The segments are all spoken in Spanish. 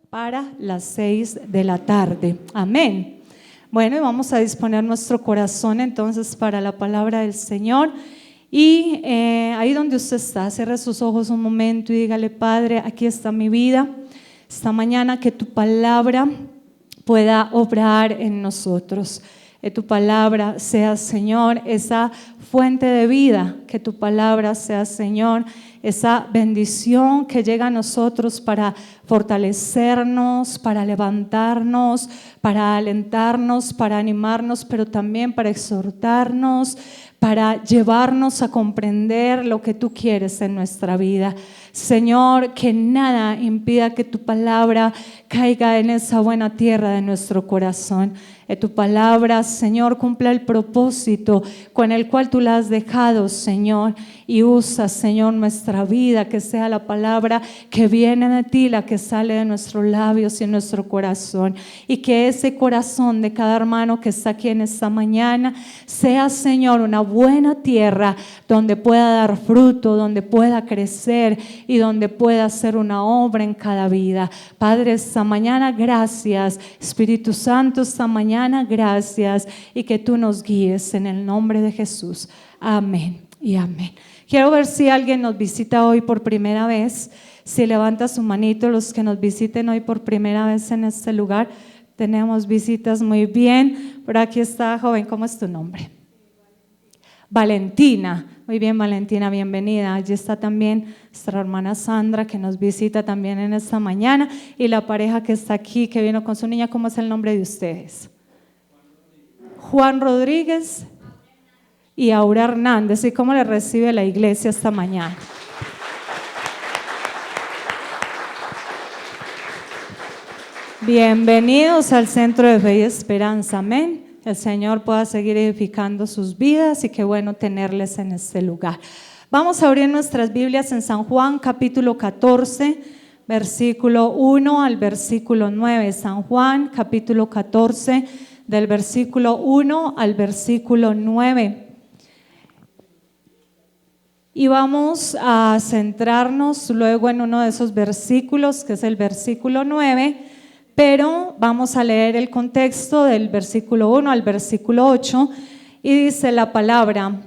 para las 6 de la tarde. Amén. Bueno, y vamos a disponer nuestro corazón entonces para la palabra del Señor. Y ahí donde usted está, cierre sus ojos un momento y dígale: Padre, aquí está mi vida. Esta mañana que tu palabra pueda obrar en nosotros. Que tu palabra sea, Señor, esa fuente de vida. Que tu palabra sea, Señor, esa bendición que llega a nosotros para fortalecernos, para levantarnos, para alentarnos, para animarnos, pero también para exhortarnos, para llevarnos a comprender lo que tú quieres en nuestra vida. Señor, que nada impida que tu palabra caiga en esa buena tierra de nuestro corazón. Que tu palabra, Señor, cumpla el propósito con el cual tú la has dejado, Señor, y usa, Señor, nuestra vida, que sea la palabra que viene de ti, la que sale de nuestros labios y nuestro corazón, y que ese corazón de cada hermano que está aquí en esta mañana sea, Señor, una buena tierra donde pueda dar fruto, donde pueda crecer y donde pueda hacer una obra en cada vida. Padre, esta mañana gracias. Espíritu Santo, esta mañana gracias, y que tú nos guíes en el nombre de Jesús. Amén y amén. Quiero ver si alguien nos visita hoy por primera vez. Si levanta su manito, los que nos visiten hoy por primera vez en este lugar. Tenemos visitas, muy bien. Por aquí está, joven, ¿cómo es tu nombre? Valentina. Muy bien, Valentina, bienvenida. Allí está también nuestra hermana Sandra, que nos visita también en esta mañana, y la pareja que está aquí, que vino con su niña. ¿Cómo es el nombre de ustedes? Juan Rodríguez y Aura Hernández. ¿Y cómo le recibe la iglesia esta mañana? Bienvenidos al Centro de Fe y Esperanza. Amén. El Señor pueda seguir edificando sus vidas, y qué bueno tenerles en este lugar. Vamos a abrir nuestras Biblias en San Juan capítulo 14, versículo 1 al versículo 9. San Juan capítulo 14, del versículo 1 al versículo 9. Y vamos a centrarnos luego en uno de esos versículos, que es el versículo 9, pero vamos a leer el contexto del versículo 1 al versículo 8, y dice la palabra: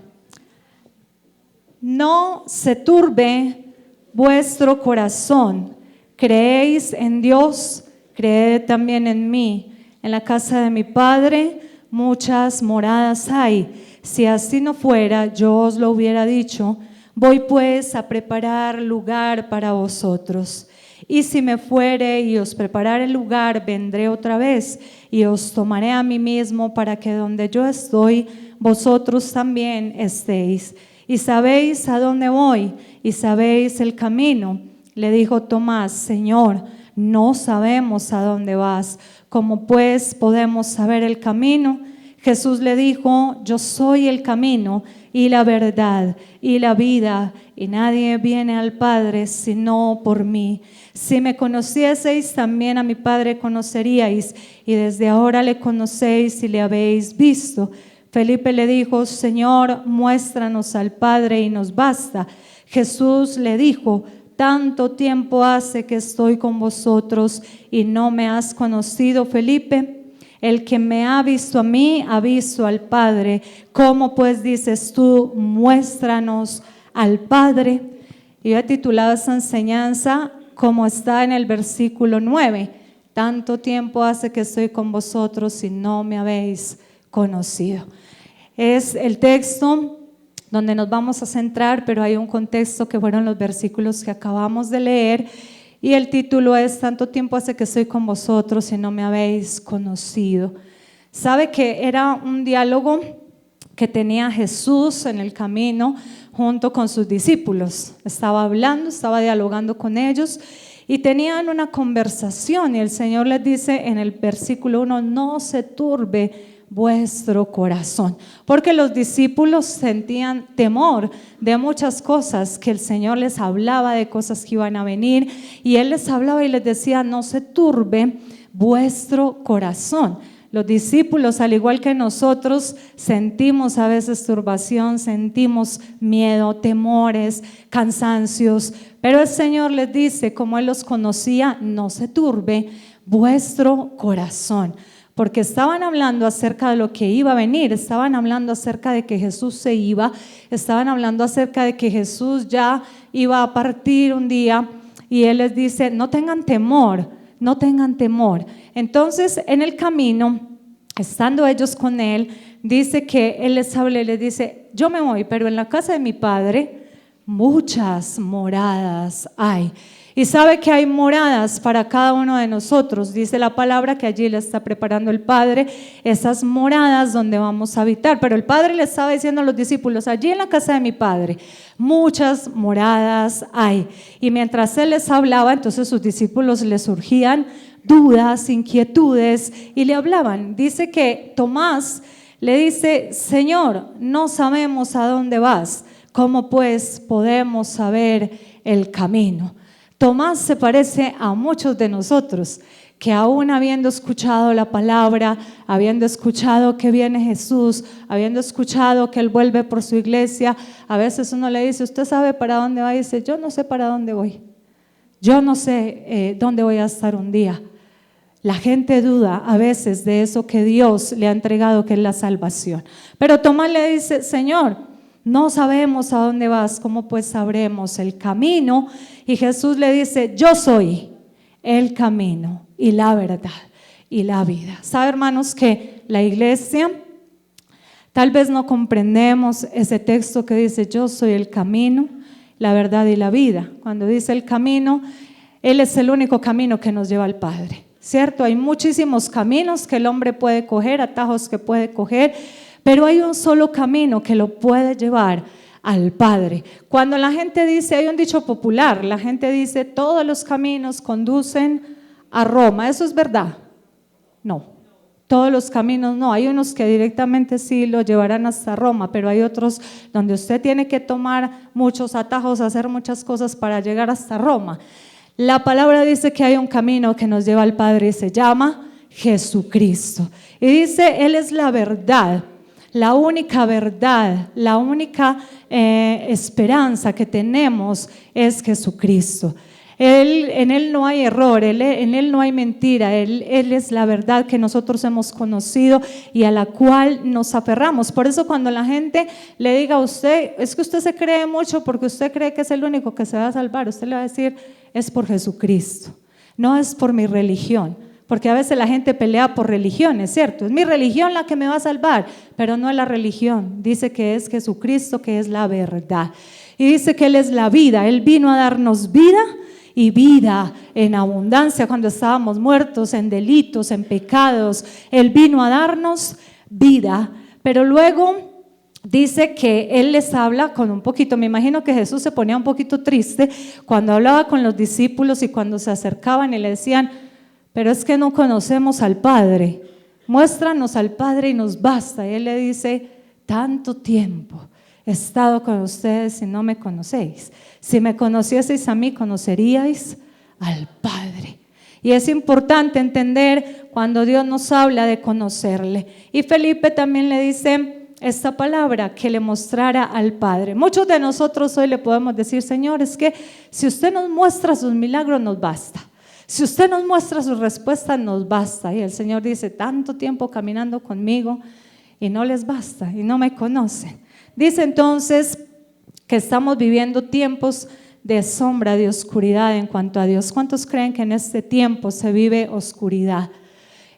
no se turbe vuestro corazón, creéis en Dios, creed también en mí. En la casa de mi Padre muchas moradas hay. Si así no fuera, yo os lo hubiera dicho. Voy pues a preparar lugar para vosotros. Y si me fuere y os preparare el lugar, vendré otra vez y os tomaré a mí mismo, para que donde yo estoy, vosotros también estéis. Y sabéis a dónde voy, y sabéis el camino. Le dijo Tomás: Señor, no sabemos a dónde vas, ¿cómo pues podemos saber el camino? Jesús le dijo: yo soy el camino y la verdad y la vida, y nadie viene al Padre sino por mí. Si me conocieseis, también a mi Padre conoceríais, y desde ahora le conocéis y le habéis visto. Felipe le dijo: Señor, muéstranos al Padre y nos basta. Jesús le dijo: tanto tiempo hace que estoy con vosotros y no me has conocido, Felipe. El que me ha visto a mí, ha visto al Padre. ¿Cómo pues dices tú, muéstranos al Padre? Y yo he titulado esta enseñanza como está en el versículo 9. Tanto tiempo hace que estoy con vosotros y no me habéis conocido. Es el texto donde nos vamos a centrar, pero hay un contexto que fueron los versículos que acabamos de leer, y el título es: tanto tiempo hace que estoy con vosotros y no me habéis conocido. Sabe que era un diálogo que tenía Jesús en el camino junto con sus discípulos. Estaba hablando, estaba dialogando con ellos, y tenían una conversación, y el Señor les dice en el versículo 1: no se turbe vuestro corazón, porque los discípulos sentían temor de muchas cosas que el Señor les hablaba, de cosas que iban a venir, y Él les hablaba y les decía: no se turbe vuestro corazón. Los discípulos, al igual que nosotros, sentimos a veces turbación, sentimos miedo, temores, cansancios, pero el Señor les dice, como Él los conocía, no se turbe vuestro corazón, porque estaban hablando acerca de lo que iba a venir, estaban hablando acerca de que Jesús se iba, estaban hablando acerca de que Jesús ya iba a partir un día, y Él les dice, no tengan temor, no tengan temor. Entonces, en el camino, estando ellos con Él, dice que Él les habla y les dice, yo me voy, pero en la casa de mi Padre muchas moradas hay. Y sabe que hay moradas para cada uno de nosotros. Dice la palabra que allí le está preparando el Padre esas moradas donde vamos a habitar. Pero el Padre le estaba diciendo a los discípulos, allí en la casa de mi Padre muchas moradas hay. Y mientras Él les hablaba, entonces sus discípulos les surgían dudas, inquietudes y le hablaban. Dice que Tomás le dice, Señor, no sabemos a dónde vas, ¿cómo pues podemos saber el camino? Tomás se parece a muchos de nosotros que aún habiendo escuchado la palabra, habiendo escuchado que viene Jesús, habiendo escuchado que Él vuelve por su iglesia, a veces uno le dice, ¿usted sabe para dónde va? Y dice, yo no sé para dónde voy, yo no sé dónde voy a estar un día. La gente duda a veces de eso que Dios le ha entregado, que es la salvación. Pero Tomás le dice, Señor, no sabemos a dónde vas, ¿cómo pues sabremos el camino? Y Jesús le dice, yo soy el camino y la verdad y la vida. ¿Sabe, hermanos, que la iglesia, tal vez no comprendemos ese texto que dice, yo soy el camino, la verdad y la vida? Cuando dice el camino, Él es el único camino que nos lleva al Padre, ¿cierto? Hay muchísimos caminos que el hombre puede coger, atajos que puede coger, pero hay un solo camino que lo puede llevar al Padre. Cuando la gente dice, hay un dicho popular, la gente dice, todos los caminos conducen a Roma. ¿Eso es verdad? No, todos los caminos no. Hay unos que directamente sí lo llevarán hasta Roma, pero hay otros donde usted tiene que tomar muchos atajos, hacer muchas cosas para llegar hasta Roma. La palabra dice que hay un camino que nos lleva al Padre y se llama Jesucristo. Y dice, Él es la verdad. La única verdad, la única esperanza que tenemos es Jesucristo. En Él no hay error, en Él no hay mentira, Él es la verdad que nosotros hemos conocido y a la cual nos aferramos. Por eso cuando la gente le diga a usted, es que usted se cree mucho porque usted cree que es el único que se va a salvar, usted le va a decir, es por Jesucristo, no es por mi religión. Porque a veces la gente pelea por religiones, ¿cierto? Es mi religión la que me va a salvar, pero no es la religión. Dice que es Jesucristo, que es la verdad. Y dice que Él es la vida. Él vino a darnos vida y vida en abundancia cuando estábamos muertos en delitos, en pecados. Él vino a darnos vida, pero luego dice que Él les habla con un poquito, me imagino que Jesús se ponía un poquito triste cuando hablaba con los discípulos y cuando se acercaban y le decían, pero es que no conocemos al Padre, muéstranos al Padre y nos basta. Y Él le dice, tanto tiempo he estado con ustedes y no me conocéis. Si me conocieseis a mí, conoceríais al Padre. Y es importante entender cuando Dios nos habla de conocerle. Y Felipe también le dice esta palabra, que le mostrara al Padre. Muchos de nosotros hoy le podemos decir, Señor, es que si usted nos muestra sus milagros, nos basta. Si usted nos muestra su respuesta, nos basta. Y el Señor dice, tanto tiempo caminando conmigo y no les basta y no me conocen. Dice entonces que estamos viviendo tiempos de sombra, de oscuridad en cuanto a Dios. ¿Cuántos creen que en este tiempo se vive oscuridad?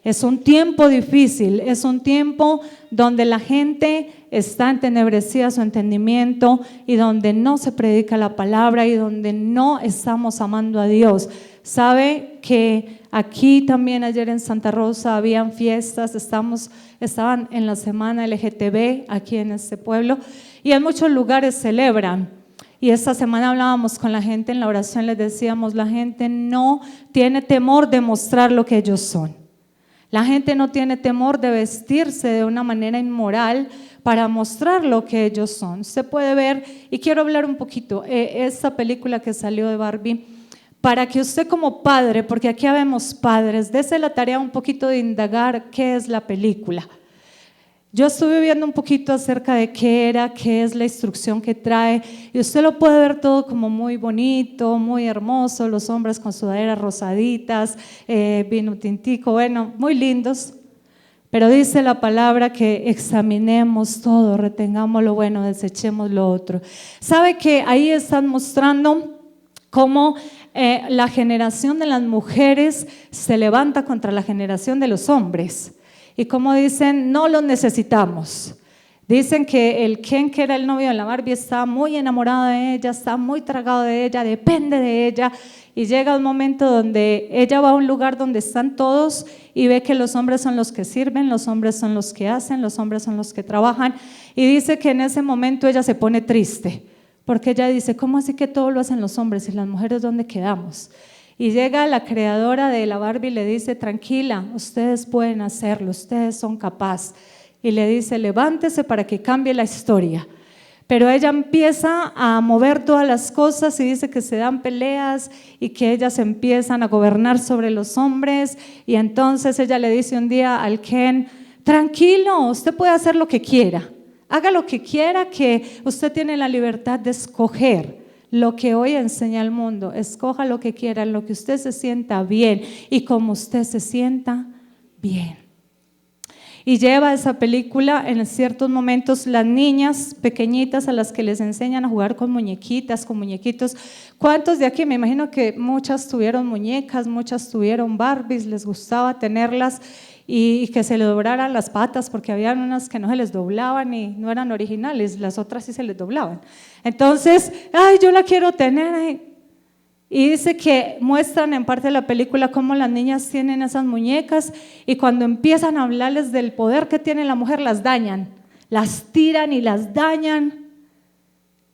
Es un tiempo difícil, es un tiempo donde la gente está entenebrecida su entendimiento y donde no se predica la palabra y donde no estamos amando a Dios. Sabe que aquí también ayer en Santa Rosa habían fiestas, estaban en la semana LGTB aquí en este pueblo y en muchos lugares celebran. Y esta semana hablábamos con la gente en la oración, les decíamos, la gente no tiene temor de mostrar lo que ellos son. La gente no tiene temor de vestirse de una manera inmoral para mostrar lo que ellos son. Usted puede ver, y quiero hablar un poquito, esta película que salió de Barbie, para que usted como padre, porque aquí habemos padres, dése la tarea un poquito de indagar qué es la película. Yo estuve viendo un poquito acerca de qué era, qué es la instrucción que trae, y usted lo puede ver todo como muy bonito, muy hermoso, los hombres con sudaderas rosaditas, vino tintico, bueno, muy lindos. Pero dice la palabra que examinemos todo, retengamos lo bueno, desechemos lo otro. ¿Sabe que ahí están mostrando cómo la generación de las mujeres se levanta contra la generación de los hombres? Y como dicen, no los necesitamos. Dicen que el Ken, que era el novio de la Barbie, está muy enamorado de ella, está muy tragado de ella, depende de ella. Y llega un momento donde ella va a un lugar donde están todos y ve que los hombres son los que sirven, los hombres son los que hacen, los hombres son los que trabajan. Y dice que en ese momento ella se pone triste, porque ella dice, ¿cómo así que todo lo hacen los hombres y las mujeres dónde quedamos? Y llega la creadora de la Barbie y le dice, tranquila, ustedes pueden hacerlo, ustedes son capaces. Y le dice, levántese para que cambie la historia. Pero ella empieza a mover todas las cosas y dice que se dan peleas y que ellas empiezan a gobernar sobre los hombres. Y entonces ella le dice un día al Ken, tranquilo, usted puede hacer lo que quiera, haga lo que quiera, que usted tiene la libertad de escoger lo que hoy enseña el mundo. Escoja lo que quiera, en lo que usted se sienta bien y como usted se sienta bien. Y lleva esa película en ciertos momentos las niñas pequeñitas a las que les enseñan a jugar con muñequitas, con muñequitos. ¿Cuántos de aquí? Me imagino que muchas tuvieron muñecas, muchas tuvieron Barbies, les gustaba tenerlas y que se le doblaran las patas, porque había unas que no se les doblaban y no eran originales, las otras sí se les doblaban. Entonces, ay, yo la quiero tener. Y dice que muestran en parte de la película cómo las niñas tienen esas muñecas y cuando empiezan a hablarles del poder que tiene la mujer, las dañan, las tiran y las dañan,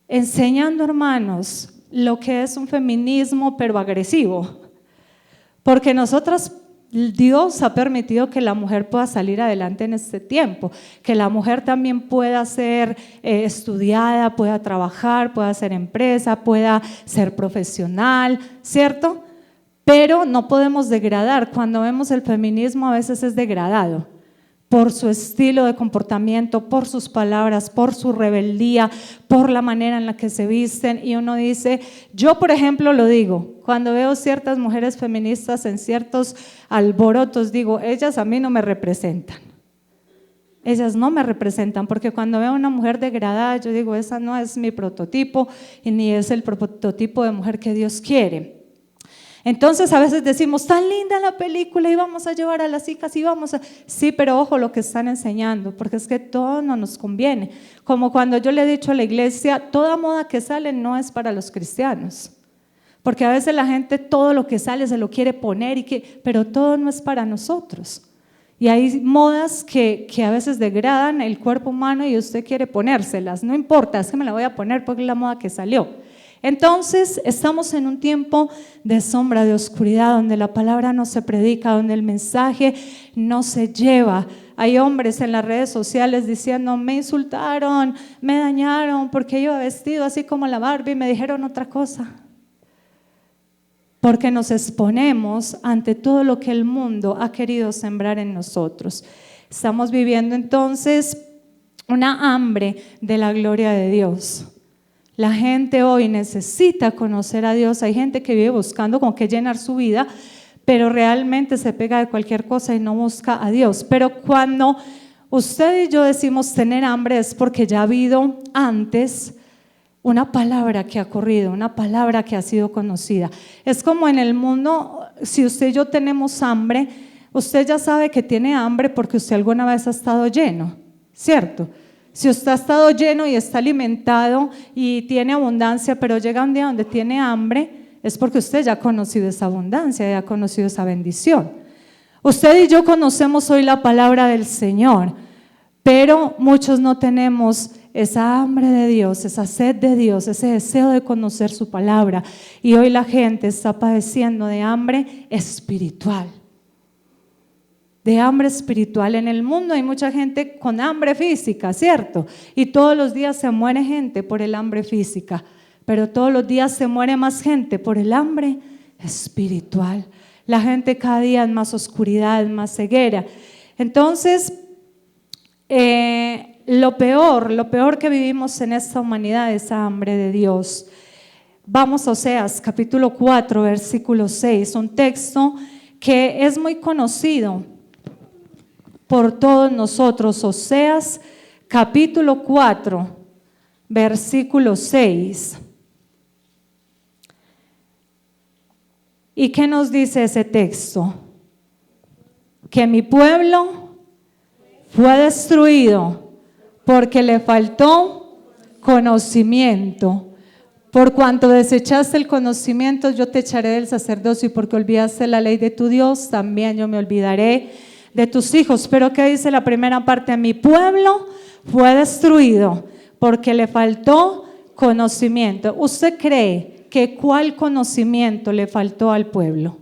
enseñando, hermanos, lo que es un feminismo pero agresivo, porque nosotras, Dios ha permitido que la mujer pueda salir adelante en este tiempo, que la mujer también pueda ser estudiada, pueda trabajar, pueda ser empresa, pueda ser profesional, ¿cierto? Pero no podemos degradar. Cuando vemos el feminismo a veces es degradado por su estilo de comportamiento, por sus palabras, por su rebeldía, por la manera en la que se visten. Y uno dice, yo por ejemplo lo digo, cuando veo ciertas mujeres feministas en ciertos alborotos, digo, ellas a mí no me representan. Ellas no me representan, porque cuando veo a una mujer degradada, yo digo, esa no es mi prototipo y ni es el prototipo de mujer que Dios quiere. Entonces a veces decimos, tan linda la película y vamos a llevar a las hijas y vamos a… Sí, pero ojo lo que están enseñando, porque es que todo no nos conviene. Como cuando yo le he dicho a la iglesia, toda moda que sale no es para los cristianos. Porque a veces la gente todo lo que sale se lo quiere poner, pero todo no es para nosotros. Y hay modas que a veces degradan el cuerpo humano y usted quiere ponérselas. No importa, es que me la voy a poner porque es la moda que salió. Entonces estamos en un tiempo de sombra, de oscuridad, donde la palabra no se predica, donde el mensaje no se lleva. Hay hombres en las redes sociales diciendo, me insultaron, me dañaron porque iba vestido así como la Barbie, me dijeron otra cosa. Porque nos exponemos ante todo lo que el mundo ha querido sembrar en nosotros. Estamos viviendo entonces una hambre de la gloria de Dios. La gente hoy necesita conocer a Dios. Hay gente que vive buscando con qué llenar su vida, pero realmente se pega de cualquier cosa y no busca a Dios. Pero cuando usted y yo decimos tener hambre es porque ya ha habido antes una palabra que ha corrido, una palabra que ha sido conocida. Es como en el mundo, si usted y yo tenemos hambre, usted ya sabe que tiene hambre porque usted alguna vez ha estado lleno, ¿cierto? Si usted ha estado lleno y está alimentado y tiene abundancia, pero llega un día donde tiene hambre, es porque usted ya ha conocido esa abundancia, ya ha conocido esa bendición. Usted y yo conocemos hoy la palabra del Señor, pero muchos no tenemos esa hambre de Dios, esa sed de Dios, ese deseo de conocer su palabra. Y hoy la gente está padeciendo de hambre espiritual. De hambre espiritual. En el mundo hay mucha gente con hambre física, ¿cierto? Y todos los días se muere gente por el hambre física, pero todos los días se muere más gente por el hambre espiritual. La gente cada día en más oscuridad, en más ceguera. Entonces, lo peor que vivimos en esta humanidad es hambre de Dios. Vamos a Oseas capítulo 4, versículo 6, un texto que es muy conocido por todos nosotros. Oseas capítulo 4, versículo 6. ¿Y qué nos dice ese texto? Que mi pueblo fue destruido porque le faltó conocimiento. Por cuanto desechaste el conocimiento, yo te echaré del sacerdocio, y porque olvidaste la ley de tu Dios, también yo me olvidaré de tus hijos. Pero ¿qué dice la primera parte? Mi pueblo fue destruido porque le faltó conocimiento. ¿Usted cree que cuál conocimiento le faltó al pueblo?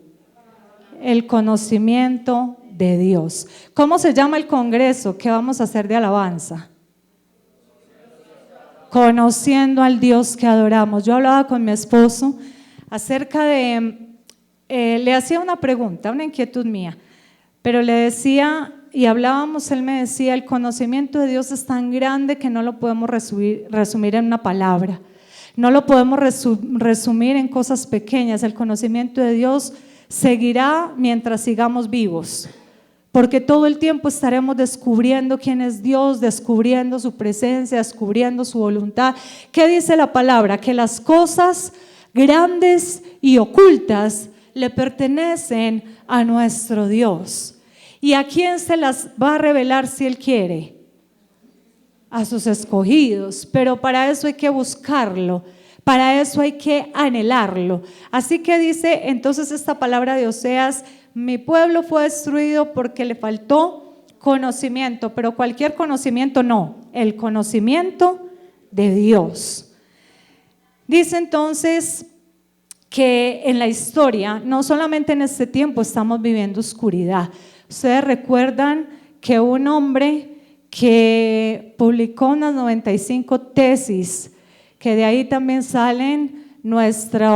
El conocimiento de Dios. ¿Cómo se llama el congreso que vamos a hacer de alabanza? Conociendo al Dios que adoramos. Yo hablaba con mi esposo acerca de, le hacía una pregunta, una inquietud mía, pero le decía, y hablábamos, él me decía, el conocimiento de Dios es tan grande que no lo podemos resumir en una palabra. No lo podemos resumir en cosas pequeñas. El conocimiento de Dios seguirá mientras sigamos vivos, porque todo el tiempo estaremos descubriendo quién es Dios, descubriendo su presencia, descubriendo su voluntad. ¿Qué dice la palabra? Que las cosas grandes y ocultas le pertenecen a nuestro Dios. ¿Y a quién se las va a revelar si Él quiere? A sus escogidos, pero para eso hay que buscarlo, para eso hay que anhelarlo. Así que dice entonces esta palabra de Oseas: mi pueblo fue destruido porque le faltó conocimiento, pero cualquier conocimiento no, el conocimiento de Dios. Dice entonces que en la historia, no solamente en este tiempo estamos viviendo oscuridad. Ustedes recuerdan que un hombre que publicó unas 95 tesis, que de ahí también salen nuestra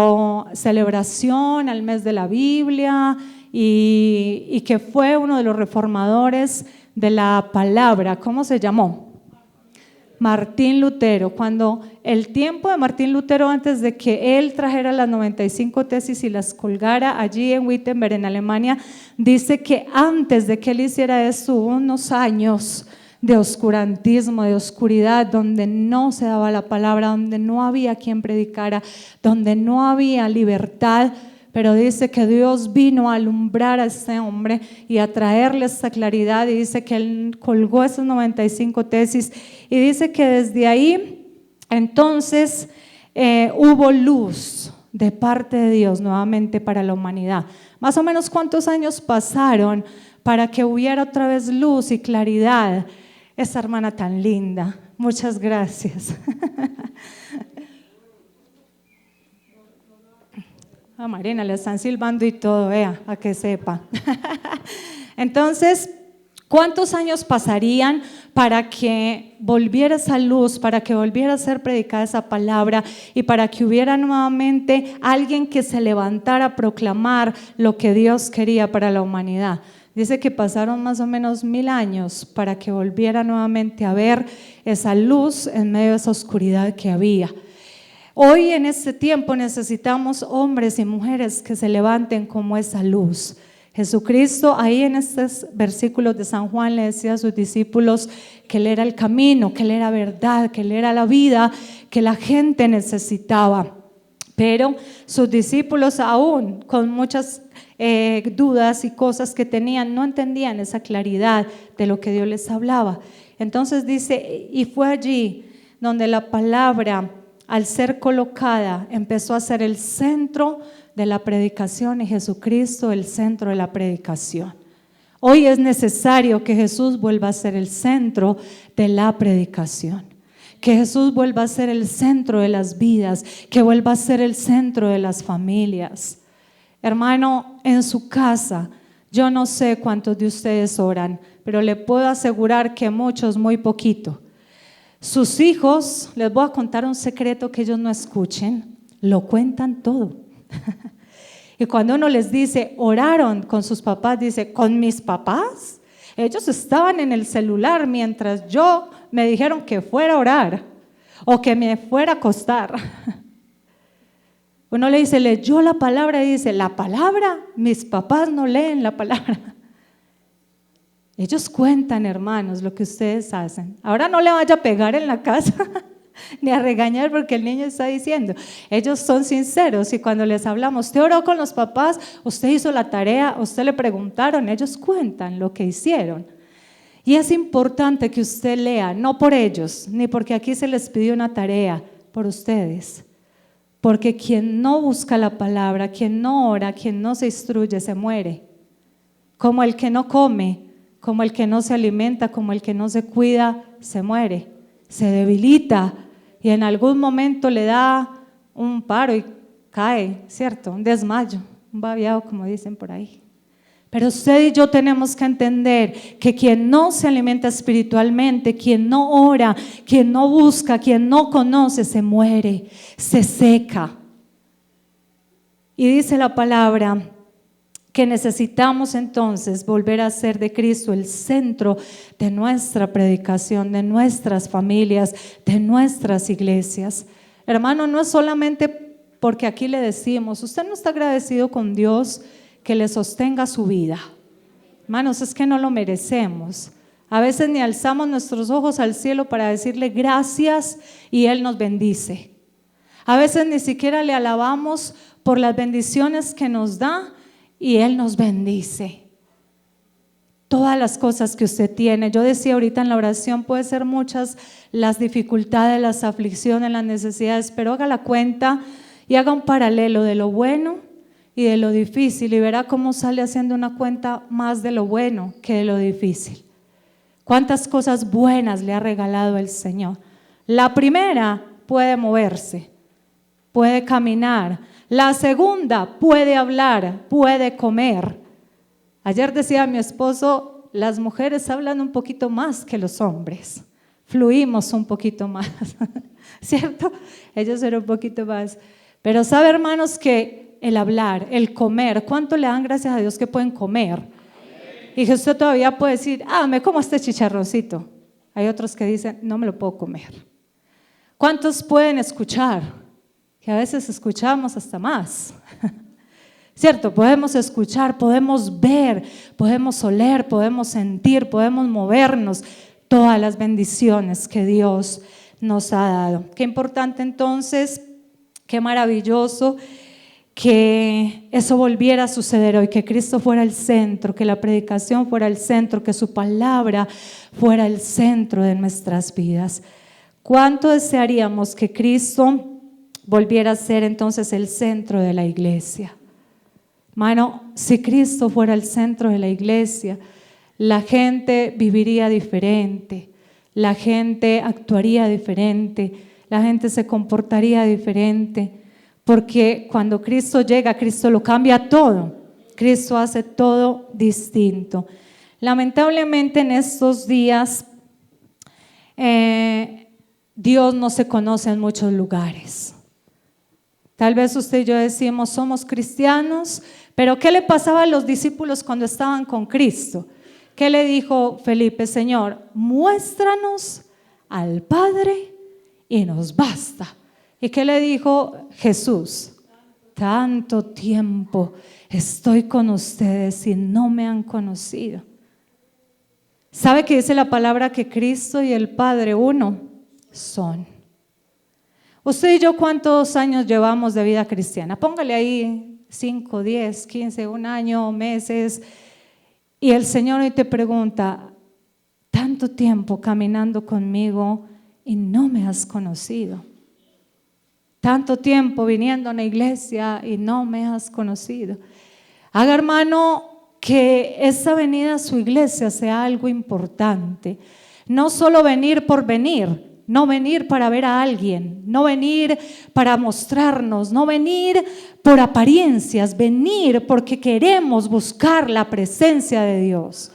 celebración al mes de la Biblia, y que fue uno de los reformadores de la palabra. ¿Cómo se llamó? Martín Lutero. Cuando el tiempo de Martín Lutero, antes de que él trajera las 95 tesis y las colgara allí en Wittenberg, en Alemania, dice que antes de que él hiciera eso hubo unos años de oscurantismo, de oscuridad, donde no se daba la palabra, donde no había quien predicara, donde no había libertad. Pero dice que Dios vino a alumbrar a este hombre y a traerle esta claridad, y dice que él colgó esas 95 tesis, y dice que desde ahí entonces hubo luz de parte de Dios nuevamente para la humanidad. Más o menos ¿cuántos años pasaron para que hubiera otra vez luz y claridad? Esa hermana tan linda, muchas gracias. A Marina le están silbando y todo, vea, a que sepa. Entonces, ¿cuántos años pasarían para que volviera esa luz, para que volviera a ser predicada esa palabra, y para que hubiera nuevamente alguien que se levantara a proclamar lo que Dios quería para la humanidad? Dice que pasaron más o menos 1000 años para que volviera nuevamente a ver esa luz en medio de esa oscuridad que había. Hoy en este tiempo necesitamos hombres y mujeres que se levanten como esa luz. Jesucristo ahí en estos versículos de San Juan le decía a sus discípulos que Él era el camino, que Él era verdad, que Él era la vida que la gente necesitaba. Pero sus discípulos, aún con muchas dudas y cosas que tenían, no entendían esa claridad de lo que Dios les hablaba. Entonces dice, y fue allí donde la palabra, al ser colocada, empezó a ser el centro de la predicación, y Jesucristo el centro de la predicación. Hoy es necesario que Jesús vuelva a ser el centro de la predicación, que Jesús vuelva a ser el centro de las vidas, que vuelva a ser el centro de las familias. Hermano, en su casa, yo no sé cuántos de ustedes oran, pero le puedo asegurar que muchos, muy poquito. Sus hijos, les voy a contar un secreto que ellos no escuchen, lo cuentan todo. Y cuando uno les dice, oraron con sus papás, dice, ¿con mis papás? Ellos estaban en el celular mientras yo me dijeron que fuera a orar o que me fuera a acostar. Uno le dice, leyó la palabra y dice, ¿la palabra? Mis papás no leen la palabra. Ellos cuentan, hermanos, lo que ustedes hacen. Ahora no le vaya a pegar en la casa ni a regañar porque el niño está diciendo. Ellos son sinceros y cuando les hablamos, usted oró con los papás, usted hizo la tarea, usted le preguntaron, ellos cuentan lo que hicieron. Y es importante que usted lea, no por ellos, ni porque aquí se les pidió una tarea, por ustedes. Porque quien no busca la palabra, quien no ora, quien no se instruye, se muere. Como el que no come, como el que no se alimenta, como el que no se cuida, se muere, se debilita y en algún momento le da un paro y cae, ¿cierto? Un desmayo, un babeado, como dicen por ahí. Pero usted y yo tenemos que entender que quien no se alimenta espiritualmente, quien no ora, quien no busca, quien no conoce, se muere, se seca. Y dice la palabra que necesitamos entonces volver a ser de Cristo el centro de nuestra predicación, de nuestras familias, de nuestras iglesias. Hermano, no es solamente porque aquí le decimos, usted no está agradecido con Dios que le sostenga su vida. Hermanos, es que no lo merecemos. A veces ni alzamos nuestros ojos al cielo para decirle gracias y Él nos bendice. A veces ni siquiera le alabamos por las bendiciones que nos da y Él nos bendice. Todas las cosas que usted tiene, yo decía ahorita en la oración, puede ser muchas las dificultades, las aflicciones, las necesidades, pero haga la cuenta y haga un paralelo de lo bueno y de lo difícil y verá cómo sale haciendo una cuenta más de lo bueno que de lo difícil. ¿Cuántas cosas buenas le ha regalado el Señor? La primera, puede moverse, puede caminar. La segunda, puede hablar, puede comer. Ayer decía mi esposo, las mujeres hablan un poquito más que los hombres, fluimos un poquito más, ¿cierto? Ellos eran un poquito más. Pero sabe, hermanos, que el hablar, el comer, ¿cuánto le dan gracias a Dios que pueden comer? Y que usted todavía puede decir, me como este chicharroncito. Hay otros que dicen, no me lo puedo comer. ¿Cuántos pueden escuchar? Que a veces escuchamos hasta más. ¿Cierto? Podemos escuchar, podemos ver, podemos oler, podemos sentir, podemos movernos. Todas las bendiciones que Dios nos ha dado. Qué importante entonces, qué maravilloso que eso volviera a suceder hoy, que Cristo fuera el centro, que la predicación fuera el centro, que su palabra fuera el centro de nuestras vidas. ¿Cuánto desearíamos que Cristo volviera a ser entonces el centro de la iglesia? Hermano, si Cristo fuera el centro de la iglesia, la gente viviría diferente, la gente actuaría diferente, la gente se comportaría diferente. Porque cuando Cristo llega, Cristo lo cambia todo. Cristo hace todo distinto. Lamentablemente en estos días, Dios no se conoce en muchos lugares. Tal vez usted y yo decimos, somos cristianos, pero ¿qué le pasaba a los discípulos cuando estaban con Cristo? ¿Qué le dijo Felipe? Señor, muéstranos al Padre y nos basta. ¿Y qué le dijo Jesús? Tanto tiempo estoy con ustedes y no me han conocido. ¿Sabe que dice la palabra que Cristo y el Padre uno son? Usted y yo, ¿cuántos años llevamos de vida cristiana? Póngale ahí 5, 10, 15, un año, meses. Y el Señor hoy te pregunta, tanto tiempo caminando conmigo y no me has conocido. Tanto tiempo viniendo a una iglesia y no me has conocido. Haga, hermano, que esa venida a su iglesia sea algo importante. No solo venir por venir, no venir para ver a alguien, no venir para mostrarnos, no venir por apariencias, venir porque queremos buscar la presencia de Dios.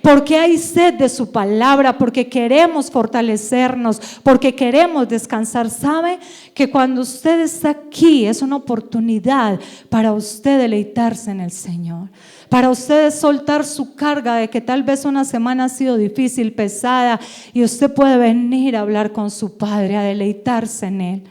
porque hay sed de su palabra, porque queremos fortalecernos, porque queremos descansar. ¿Sabe que cuando usted está aquí es una oportunidad para usted deleitarse en el Señor? Para ustedes soltar su carga de que tal vez una semana ha sido difícil, pesada, y usted puede venir a hablar con su Padre, a deleitarse en Él.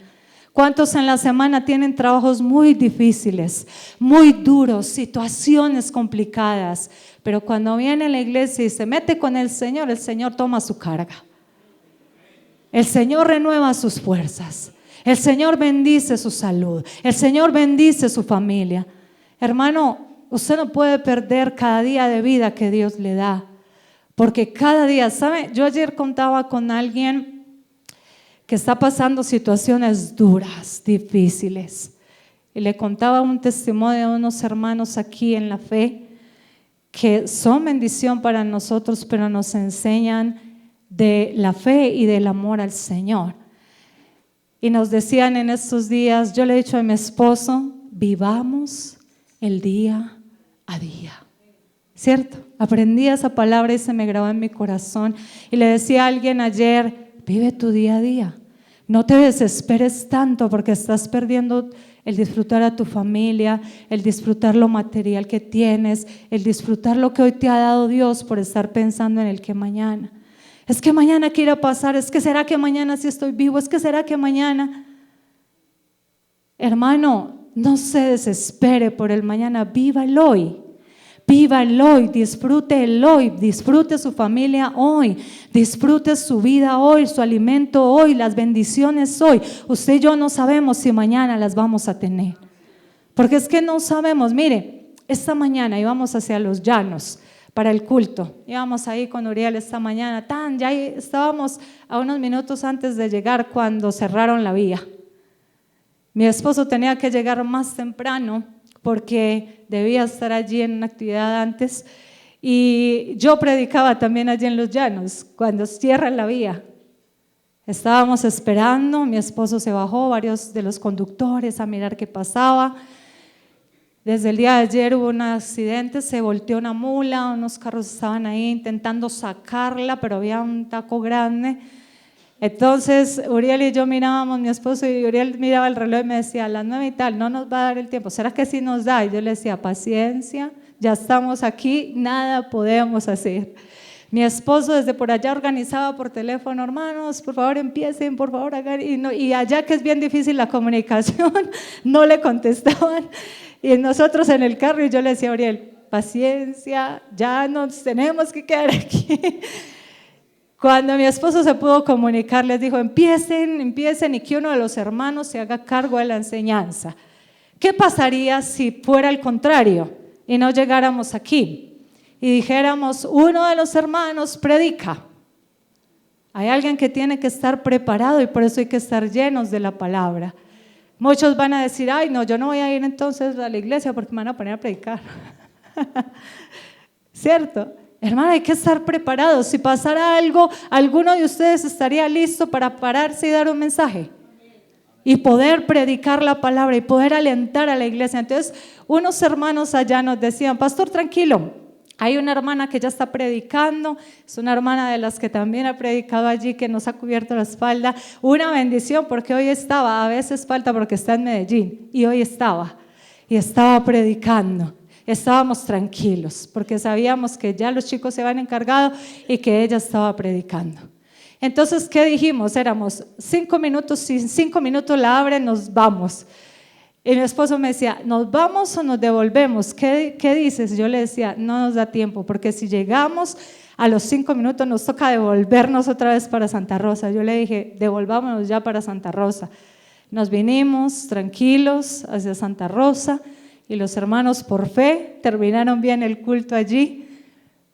¿Cuántos en la semana tienen trabajos muy difíciles, muy duros, situaciones complicadas? Pero cuando viene a la iglesia y se mete con el Señor toma su carga. El Señor renueva sus fuerzas. El Señor bendice su salud. El Señor bendice su familia. Hermano, usted no puede perder cada día de vida que Dios le da, porque cada día, ¿sabe? Yo ayer contaba con alguien que está pasando situaciones duras, difíciles, y le contaba un testimonio de unos hermanos aquí en la fe que son bendición para nosotros, pero nos enseñan de la fe y del amor al Señor. Y nos decían en estos días, yo le he dicho a mi esposo, vivamos el día a día, ¿cierto? Aprendí esa palabra y se me grabó en mi corazón. Y le decía a alguien ayer, vive tu día a día. No te desesperes tanto porque estás perdiendo el disfrutar a tu familia, el disfrutar lo material que tienes, el disfrutar lo que hoy te ha dado Dios por estar pensando en el que mañana. Es que mañana qué irá a pasar, es que será que mañana sí estoy vivo, es que será que mañana. Hermano, no se desespere por el mañana, viva el hoy. Viva el hoy, disfrute el hoy, disfrute su familia hoy, disfrute su vida hoy, su alimento hoy, las bendiciones hoy. Usted y yo no sabemos si mañana las vamos a tener, porque es que no sabemos. Mire, esta mañana íbamos hacia los llanos para el culto, íbamos ahí con Uriel esta mañana, ya estábamos a unos minutos antes de llegar cuando cerraron la vía. Mi esposo tenía que llegar más temprano porque debía estar allí en una actividad antes, y yo predicaba también allí en los llanos cuando cierran la vía. Estábamos esperando, mi esposo se bajó, varios de los conductores a mirar qué pasaba. Desde el día de ayer hubo un accidente, se volteó una mula, unos carros estaban ahí intentando sacarla, pero había un taco grande. Entonces Uriel y yo mirábamos, mi esposo, y Uriel miraba el reloj y me decía, a las 9 y tal, no nos va a dar el tiempo. ¿Será que sí nos da? Y yo le decía, paciencia, ya estamos aquí, nada podemos hacer. Mi esposo desde por allá organizaba por teléfono, hermanos, por favor empiecen, por favor hagan, y allá que es bien difícil la comunicación, no le contestaban. Y nosotros en el carro, y yo le decía a Uriel, paciencia, ya nos tenemos que quedar aquí. Cuando mi esposo se pudo comunicar, les dijo, empiecen, y que uno de los hermanos se haga cargo de la enseñanza. ¿Qué pasaría si fuera al contrario y no llegáramos aquí y dijéramos, uno de los hermanos predica? Hay alguien que tiene que estar preparado y por eso hay que estar llenos de la palabra. Muchos van a decir, ay no, yo no voy a ir entonces a la iglesia porque me van a poner a predicar. ¿Cierto? Hermano, hay que estar preparados. Si pasara algo, ¿alguno de ustedes estaría listo para pararse y dar un mensaje? Y poder predicar la palabra y poder alentar a la iglesia. Entonces, unos hermanos allá nos decían, pastor, tranquilo, hay una hermana que ya está predicando, es una hermana de las que también ha predicado allí, que nos ha cubierto la espalda. Una bendición porque hoy estaba, a veces falta porque está en Medellín, y hoy estaba predicando. Estábamos tranquilos porque sabíamos que ya los chicos se habían encargado y que ella estaba predicando. Entonces, ¿qué dijimos? Éramos 5 minutos, si en 5 minutos la abren, nos vamos. Y mi esposo me decía, ¿nos vamos o nos devolvemos? ¿Qué dices? Yo le decía, no nos da tiempo, porque si llegamos a los 5 minutos nos toca devolvernos otra vez para Santa Rosa. Yo le dije, devolvámonos ya para Santa Rosa. Nos vinimos tranquilos hacia Santa Rosa. Y los hermanos por fe terminaron bien el culto allí,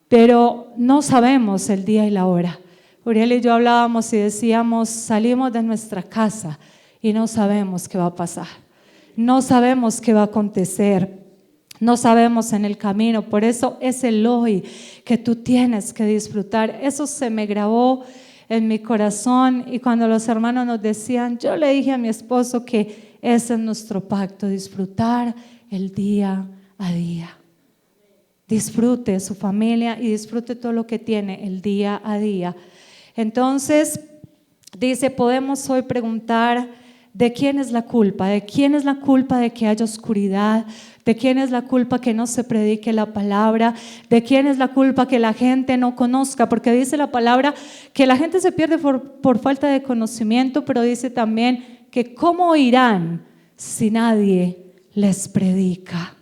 pero no sabemos el día y la hora. Uriel y yo hablábamos y decíamos, salimos de nuestra casa y no sabemos qué va a pasar, no sabemos qué va a acontecer, no sabemos en el camino. Por eso es el hoy que tú tienes que disfrutar. Eso se me grabó en mi corazón, y cuando los hermanos nos decían, yo le dije a mi esposo que ese es nuestro pacto, disfrutar el día a día. disfrute su familia y disfrute todo lo que tiene el día a día. Entonces, dice, podemos hoy preguntar, ¿de quién es la culpa? ¿De quién es la culpa de que haya oscuridad? ¿De quién es la culpa que no se predique la palabra? ¿De quién es la culpa que la gente no conozca? Porque dice la palabra que la gente se pierde por falta de conocimiento, pero dice también que ¿cómo oirán si nadie les predica?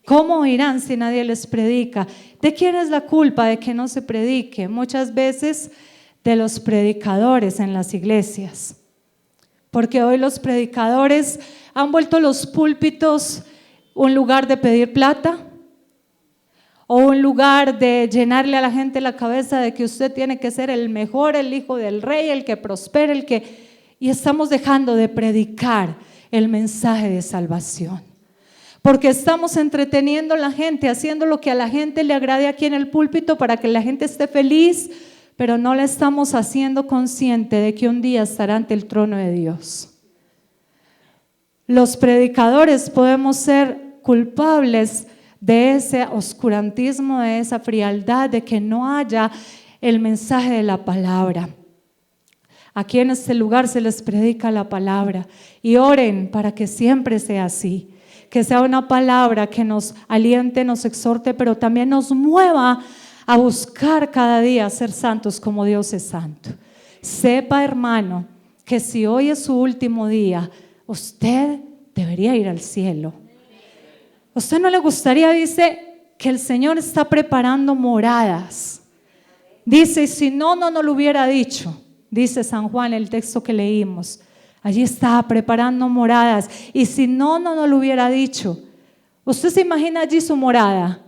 ¿Cómo oirán si nadie les predica? ¿De quién es la culpa de que no se predique? Muchas veces de los predicadores en las iglesias. Porque hoy los predicadores han vuelto los púlpitos un lugar de pedir plata o un lugar de llenarle a la gente la cabeza de que usted tiene que ser el mejor, el hijo del rey, el que prospere, y estamos dejando de predicar el mensaje de salvación. Porque estamos entreteniendo a la gente, haciendo lo que a la gente le agrade aquí en el púlpito para que la gente esté feliz, pero no la estamos haciendo consciente de que un día estará ante el trono de Dios. Los predicadores podemos ser culpables de ese oscurantismo, de esa frialdad, de que no haya el mensaje de la palabra. Aquí en este lugar se les predica la palabra y oren para que siempre sea así, que sea una palabra que nos aliente, nos exhorte, pero también nos mueva a buscar cada día ser santos como Dios es santo. Sepa, hermano, que si hoy es su último día, usted debería ir al cielo. ¿Usted no le gustaría? Dice que el Señor está preparando moradas. Dice, y si no lo hubiera dicho, dice San Juan, el texto que leímos. Allí está preparando moradas. Y si no lo hubiera dicho, ¿usted se imagina allí su morada?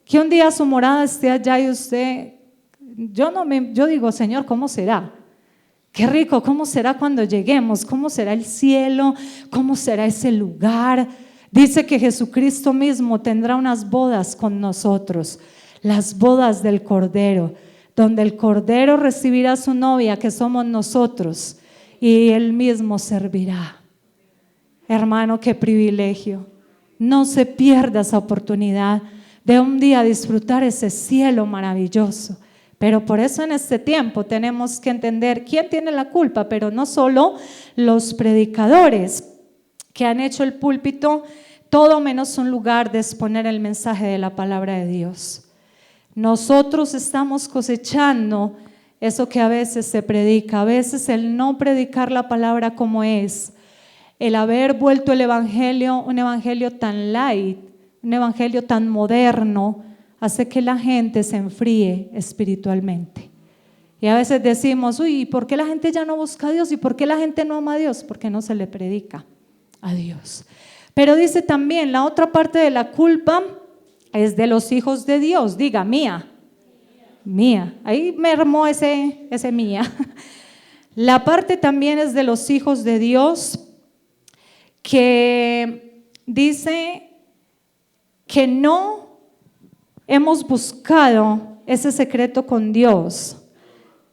Que un día su morada esté allá y usted, yo digo, Señor, ¿cómo será? Qué rico, ¿cómo será cuando lleguemos? ¿Cómo será el cielo? ¿Cómo será ese lugar? Dice que Jesucristo mismo tendrá unas bodas con nosotros, las bodas del Cordero, donde el Cordero recibirá a su novia, que somos nosotros, y Él mismo servirá. Hermano, qué privilegio. No se pierda esa oportunidad de un día disfrutar ese cielo maravilloso. Pero por eso en este tiempo tenemos que entender quién tiene la culpa, pero no solo los predicadores que han hecho el púlpito todo menos un lugar de exponer el mensaje de la palabra de Dios. Nosotros estamos cosechando eso que a veces se predica, a veces el no predicar la palabra como es, el haber vuelto el evangelio un evangelio tan light, un evangelio tan moderno, hace que la gente se enfríe espiritualmente. Y a veces decimos, uy, ¿por qué la gente ya no busca a Dios? ¿Y por qué la gente no ama a Dios? Porque no se le predica a Dios. Pero dice también, la otra parte de la culpa es de los hijos de Dios. Diga, mía. Ahí me armó ese mía. La parte también es de los hijos de Dios, que dice que no hemos buscado ese secreto con Dios,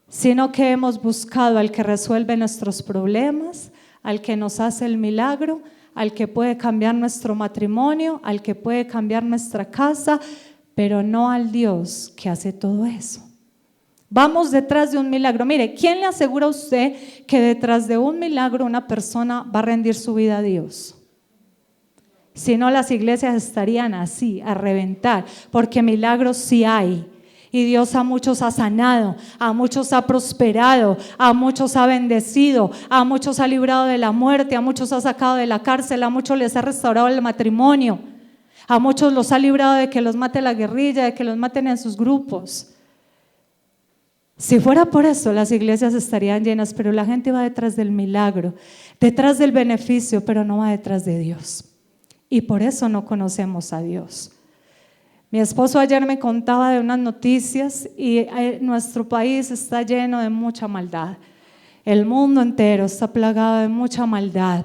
sino que hemos buscado al que resuelve nuestros problemas, al que nos hace el milagro, al que puede cambiar nuestro matrimonio, al que puede cambiar nuestra casa, pero no al Dios que hace todo eso. Vamos detrás de un milagro. Mire, ¿quién le asegura a usted que detrás de un milagro una persona va a rendir su vida a Dios? Si no, las iglesias estarían así, a reventar, porque milagros sí hay. Y Dios a muchos ha sanado, a muchos ha prosperado, a muchos ha bendecido, a muchos ha librado de la muerte, a muchos ha sacado de la cárcel, a muchos les ha restaurado el matrimonio, a muchos los ha librado de que los mate la guerrilla, de que los maten en sus grupos. Si fuera por eso, las iglesias estarían llenas, pero la gente va detrás del milagro, detrás del beneficio, pero no va detrás de Dios. Y por eso no conocemos a Dios. Mi esposo ayer me contaba de unas noticias y nuestro país está lleno de mucha maldad. El mundo entero está plagado de mucha maldad.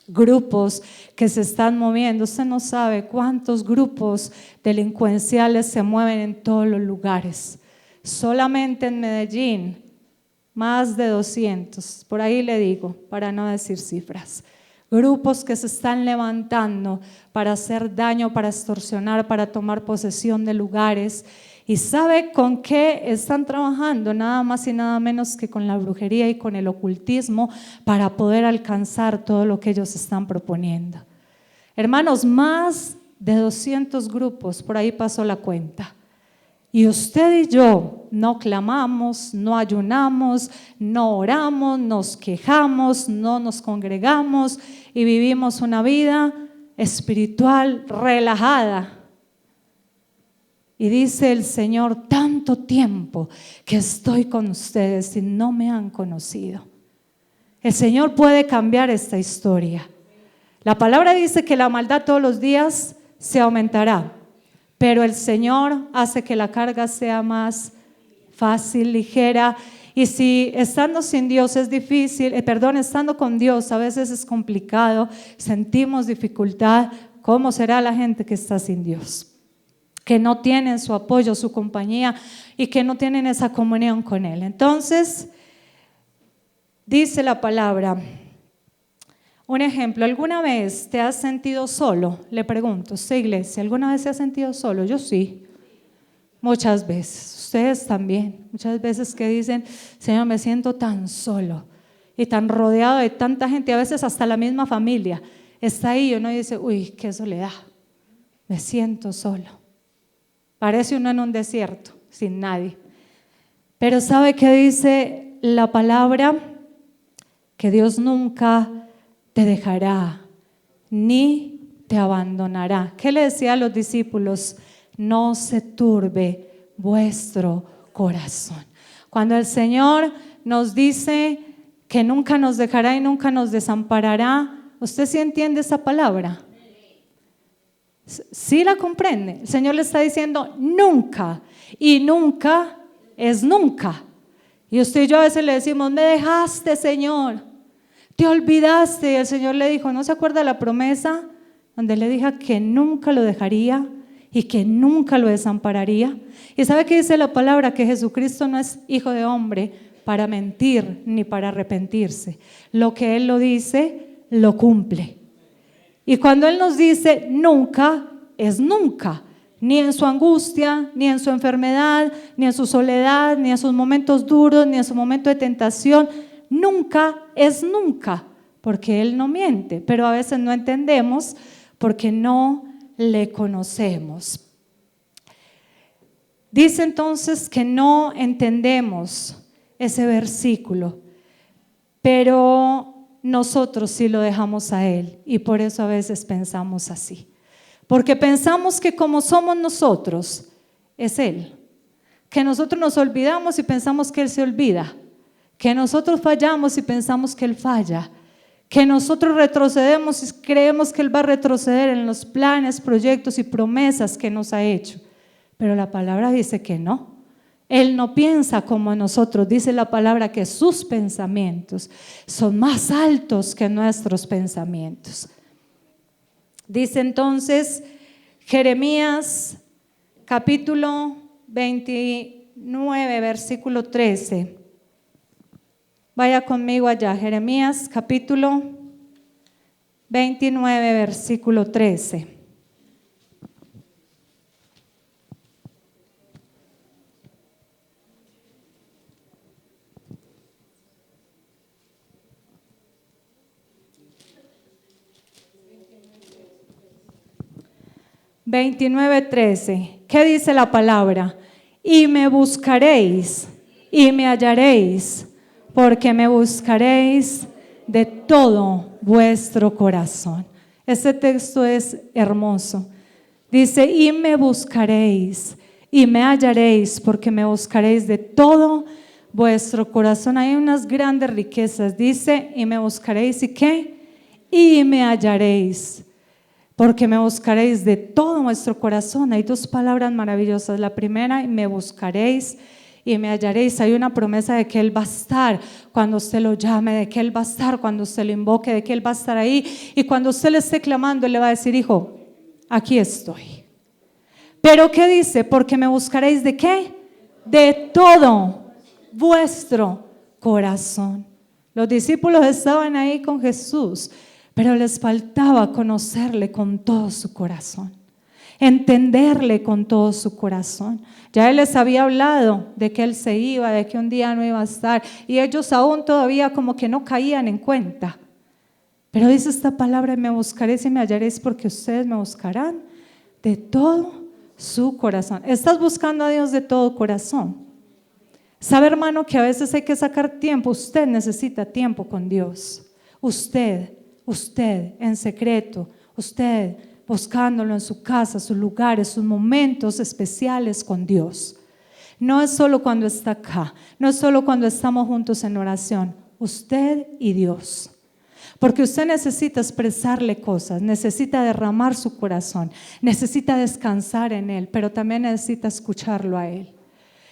Grupos que se están moviendo. Usted no sabe cuántos grupos delincuenciales se mueven en todos los lugares. Solamente en Medellín, más de 200. Por ahí le digo, para no decir cifras. Grupos que se están levantando para hacer daño, para extorsionar, para tomar posesión de lugares. ¿Y sabe con qué están trabajando? Nada más y nada menos que con la brujería y con el ocultismo para poder alcanzar todo lo que ellos están proponiendo. Hermanos, más de 200 grupos, por ahí pasó la cuenta. Y usted y yo no clamamos, no ayunamos, no oramos, nos quejamos, no nos congregamos y vivimos una vida espiritual relajada. Y dice el Señor, tanto tiempo que estoy con ustedes y no me han conocido. El Señor puede cambiar esta historia. La palabra dice que la maldad todos los días se aumentará, pero el Señor hace que la carga sea más fácil, ligera. Y si estando sin Dios es difícil, estando con Dios a veces es complicado, sentimos dificultad, ¿cómo será la gente que está sin Dios? Que no tienen su apoyo, su compañía y que no tienen esa comunión con Él. Entonces, dice la palabra, un ejemplo, ¿alguna vez te has sentido solo? Le pregunto, ¿usted iglesia, alguna vez se ha sentido solo? Yo sí, muchas veces, ustedes también, muchas veces que dicen, Señor, me siento tan solo y tan rodeado de tanta gente, a veces hasta la misma familia está ahí y uno dice, uy, qué soledad, me siento solo. Parece uno en un desierto, sin nadie. Pero ¿sabe qué dice la palabra? Que Dios nunca te dejará, ni te abandonará. ¿Qué le decía a los discípulos? No se turbe vuestro corazón. Cuando el Señor nos dice que nunca nos dejará y nunca nos desamparará, ¿usted sí entiende esa palabra? ¿Sí la comprende? El Señor le está diciendo nunca, y nunca es nunca. Y usted y yo a veces le decimos, me dejaste, Señor, te olvidaste. Y el Señor le dijo, ¿no se acuerda la promesa donde le dije que nunca lo dejaría y que nunca lo desampararía? Y ¿sabe qué dice la palabra? Que Jesucristo no es hijo de hombre para mentir ni para arrepentirse. Lo que Él lo dice, lo cumple. Y cuando Él nos dice nunca, es nunca, ni en su angustia, ni en su enfermedad, ni en su soledad, ni en sus momentos duros, ni en su momento de tentación. Nunca es nunca, porque Él no miente, pero a veces no entendemos porque no le conocemos. Dice entonces que no entendemos ese versículo, pero nosotros sí lo dejamos a Él y por eso a veces pensamos así, porque pensamos que como somos nosotros es Él, que nosotros nos olvidamos y pensamos que Él se olvida, que nosotros fallamos y pensamos que Él falla, que nosotros retrocedemos y creemos que Él va a retroceder en los planes, proyectos y promesas que nos ha hecho, pero la palabra dice que no. Él no piensa como nosotros, dice la palabra que sus pensamientos son más altos que nuestros pensamientos. Dice entonces Jeremías capítulo 29, versículo 13. Vaya conmigo allá, Jeremías capítulo 29, versículo 13. ¿Qué dice la palabra? Y me buscaréis y me hallaréis, porque me buscaréis de todo vuestro corazón. Este texto es hermoso. Dice, y me buscaréis y me hallaréis, porque me buscaréis de todo vuestro corazón. Hay unas grandes riquezas. Dice, y me buscaréis, ¿y qué? Y me hallaréis, porque me buscaréis de todo vuestro corazón. Hay dos palabras maravillosas. La primera, me buscaréis y me hallaréis. Hay una promesa de que Él va a estar cuando usted lo llame, de que Él va a estar cuando usted lo invoque, de que Él va a estar ahí. Y cuando usted le esté clamando, Él le va a decir, hijo, aquí estoy. Pero ¿qué dice? Porque me buscaréis ¿de qué? De todo vuestro corazón. Los discípulos estaban ahí con Jesús, pero les faltaba conocerle con todo su corazón, entenderle con todo su corazón. Ya Él les había hablado de que Él se iba, de que un día no iba a estar, y ellos aún todavía como que no caían en cuenta. Pero dice esta palabra: me buscaréis y me hallaréis, porque ustedes me buscarán de todo su corazón. ¿Estás buscando a Dios de todo corazón? Sabe, hermano, que a veces hay que sacar tiempo. Usted necesita tiempo con Dios. Usted en secreto, usted buscándolo en su casa, sus lugares, sus momentos especiales con Dios. No es solo cuando está acá, no es solo cuando estamos juntos en oración, usted y Dios. Porque usted necesita expresarle cosas, necesita derramar su corazón, necesita descansar en Él, pero también necesita escucharlo a Él,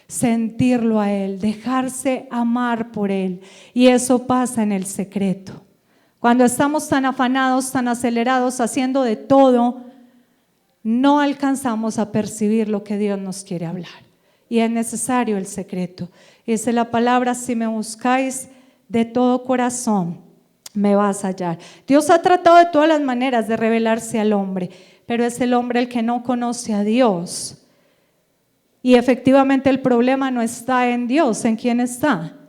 sentirlo a Él, dejarse amar por Él. Y eso pasa en el secreto. Cuando estamos tan afanados, tan acelerados, haciendo de todo, no alcanzamos a percibir lo que Dios nos quiere hablar. Y es necesario el secreto. Dice la palabra: si me buscáis de todo corazón, me vas a hallar. Dios ha tratado de todas las maneras de revelarse al hombre, pero es el hombre el que no conoce a Dios. Y efectivamente el problema no está en Dios. ¿En quién está?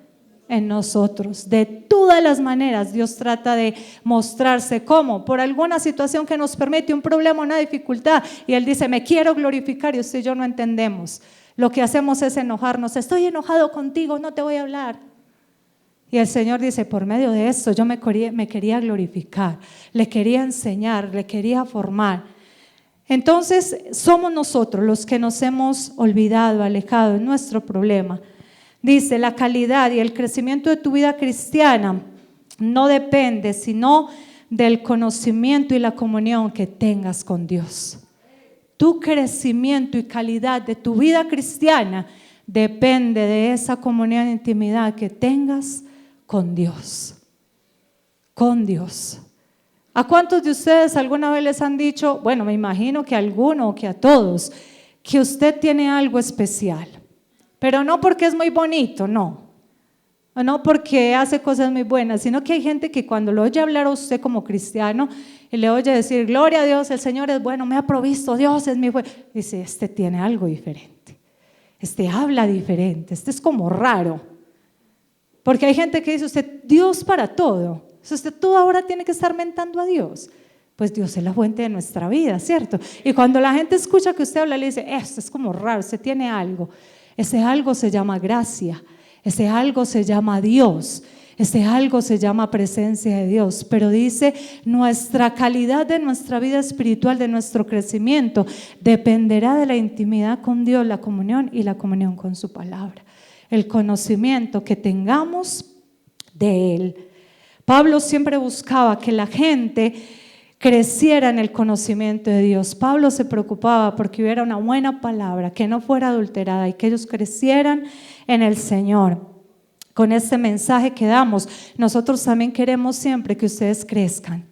En nosotros. De todas las maneras Dios trata de mostrarse. ¿Cómo? Por alguna situación que nos permite, un problema, una dificultad, y Él dice: me quiero glorificar, y usted y yo no entendemos. Lo que hacemos es enojarnos. Estoy enojado contigo, no te voy a hablar. Y el Señor dice: por medio de esto yo me quería glorificar, le quería enseñar, le quería formar. Entonces somos nosotros los que nos hemos olvidado, alejado. Es nuestro problema. Dice: la calidad y el crecimiento de tu vida cristiana no depende sino del conocimiento y la comunión que tengas con Dios. Tu crecimiento y calidad de tu vida cristiana depende de esa comunión e intimidad que tengas con Dios. Con Dios. ¿A cuántos de ustedes alguna vez les han dicho, bueno, me imagino que a alguno o que a todos, que usted tiene algo especial? Pero no porque es muy bonito, no porque hace cosas muy buenas, sino que hay gente que cuando lo oye hablar a usted como cristiano y le oye decir: gloria a Dios, el Señor es bueno, me ha provisto, Dios es mi fuerza, dice: este tiene algo diferente, este habla diferente, este es como raro. Porque hay gente que dice: usted, Dios para todo, usted todo ahora tiene que estar mentando a Dios. Pues Dios es la fuente de nuestra vida, ¿cierto? Y cuando la gente escucha que usted habla, le dice: esto es como raro, usted tiene algo. Ese algo se llama gracia, ese algo se llama Dios, ese algo se llama presencia de Dios. Pero dice: nuestra calidad de nuestra vida espiritual, de nuestro crecimiento, dependerá de la intimidad con Dios, la comunión y la comunión con su palabra, el conocimiento que tengamos de Él. Pablo siempre buscaba que la gente creciera en el conocimiento de Dios. Pablo se preocupaba porque hubiera una buena palabra, que no fuera adulterada, y que ellos crecieran en el Señor. Con este mensaje que damos, nosotros también queremos siempre que ustedes crezcan,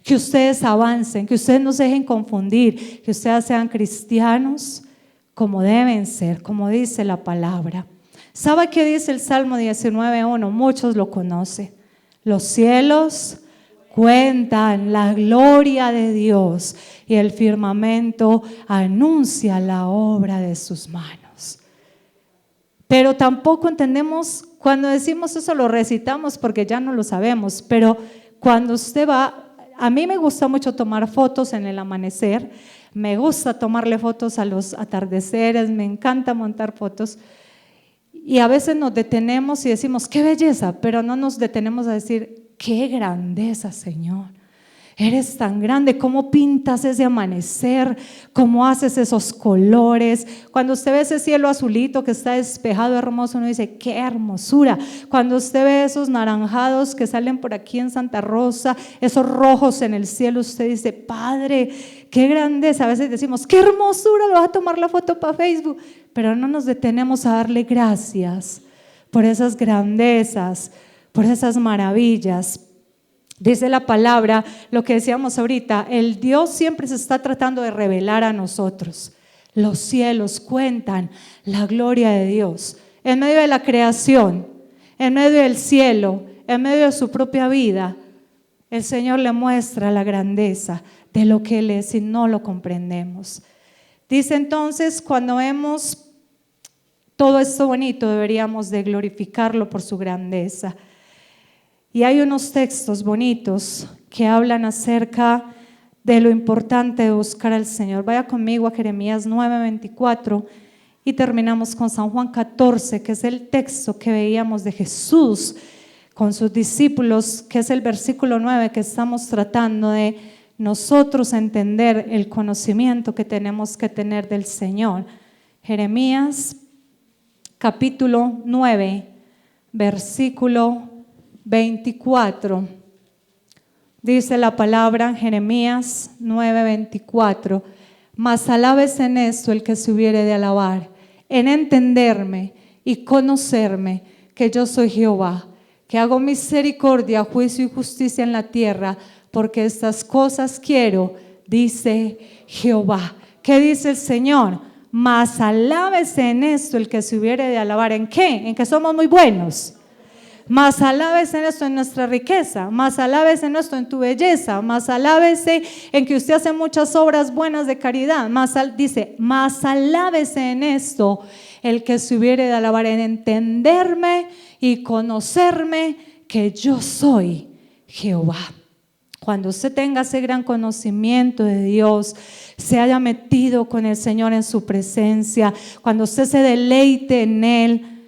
que ustedes avancen, que ustedes no se dejen confundir, que ustedes sean cristianos como deben ser, como dice la palabra. ¿Sabe qué dice el Salmo 19:1? Muchos lo conocen. Los cielos cuentan la gloria de Dios y el firmamento anuncia la obra de sus manos. Pero tampoco entendemos, cuando decimos eso lo recitamos porque ya no lo sabemos, pero cuando usted va, a mí me gusta mucho tomar fotos en el amanecer, me gusta tomarle fotos a los atardeceres, me encanta montar fotos. Y a veces nos detenemos y decimos: qué belleza, pero no nos detenemos a decir: qué grandeza, Señor. Eres tan grande, cómo pintas ese amanecer, cómo haces esos colores. Cuando usted ve ese cielo azulito que está despejado, hermoso, uno dice: qué hermosura. Cuando usted ve esos naranjados que salen por aquí en Santa Rosa, esos rojos en el cielo, usted dice: Padre, qué grandeza. A veces decimos: qué hermosura, le voy a tomar la foto para Facebook. Pero no nos detenemos a darle gracias por esas grandezas, por esas maravillas. Dice la palabra, lo que decíamos ahorita, el Dios siempre se está tratando de revelar a nosotros. Los cielos cuentan la gloria de Dios en medio de la creación, en medio del cielo, en medio de su propia vida. el Señor le muestra la grandeza de lo que Él es y no lo comprendemos. Dice entonces, cuando vemos todo esto bonito, deberíamos de glorificarlo por su grandeza. Y hay unos textos bonitos que hablan acerca de lo importante de buscar al Señor. Vaya conmigo a Jeremías 9:24 y terminamos con San Juan 14, que es el texto que veíamos de Jesús con sus discípulos, que es el versículo 9 que estamos tratando de nosotros entender el conocimiento que tenemos que tener del Señor. Jeremías capítulo 9, versículo 24. Dice la palabra en Jeremías 9:24: mas alabes en esto el que se hubiere de alabar, en entenderme y conocerme que yo soy Jehová, que hago misericordia, juicio y justicia en la tierra, porque estas cosas quiero, dice Jehová. ¿Qué dice el Señor? Mas alábese en esto el que se hubiere de alabar. ¿En qué? En que somos muy buenos. Mas alábese en esto, en nuestra riqueza. Mas alábese en esto, en tu belleza. Mas alábese en que usted hace muchas obras buenas de caridad. Dice, mas alábese en esto el que se hubiere de alabar, en entenderme y conocerme que yo soy Jehová. Cuando usted tenga ese gran conocimiento de Dios, se haya metido con el Señor en su presencia, cuando usted se deleite en Él,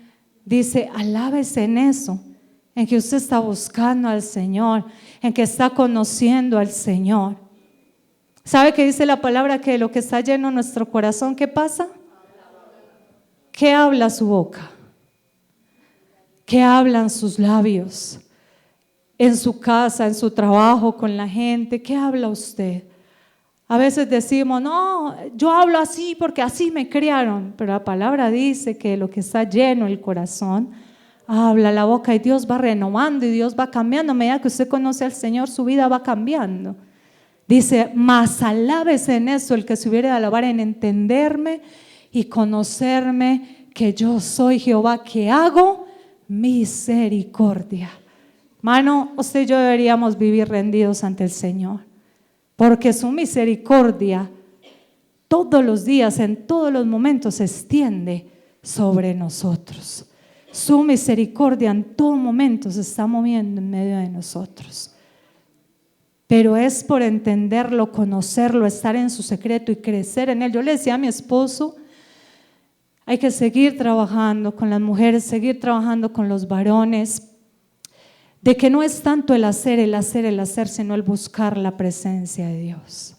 dice, alábese en eso, en que usted está buscando al Señor, en que está conociendo al Señor. ¿Sabe qué dice la palabra? Que lo que está lleno en nuestro corazón, ¿qué pasa? ¿Qué habla su boca? ¿Qué hablan sus labios? En su casa, en su trabajo, con la gente, ¿qué habla usted? A veces decimos, no, yo hablo así porque así me criaron, pero la palabra dice que lo que está lleno el corazón, habla la boca, y Dios va renovando y Dios va cambiando. A medida que usted conoce al Señor, su vida va cambiando. Dice, mas alábese en eso el que se hubiere de alabar, en entenderme y conocerme que yo soy Jehová, que hago misericordia. Hermano, usted y yo deberíamos vivir rendidos ante el Señor, porque su misericordia todos los días, en todos los momentos, se extiende sobre nosotros. Su misericordia en todo momento se está moviendo en medio de nosotros. Pero es por entenderlo, conocerlo, estar en su secreto y crecer en Él. Yo le decía a mi esposo, hay que seguir trabajando con las mujeres, seguir trabajando con los varones, de que no es tanto el hacer, sino el buscar la presencia de Dios.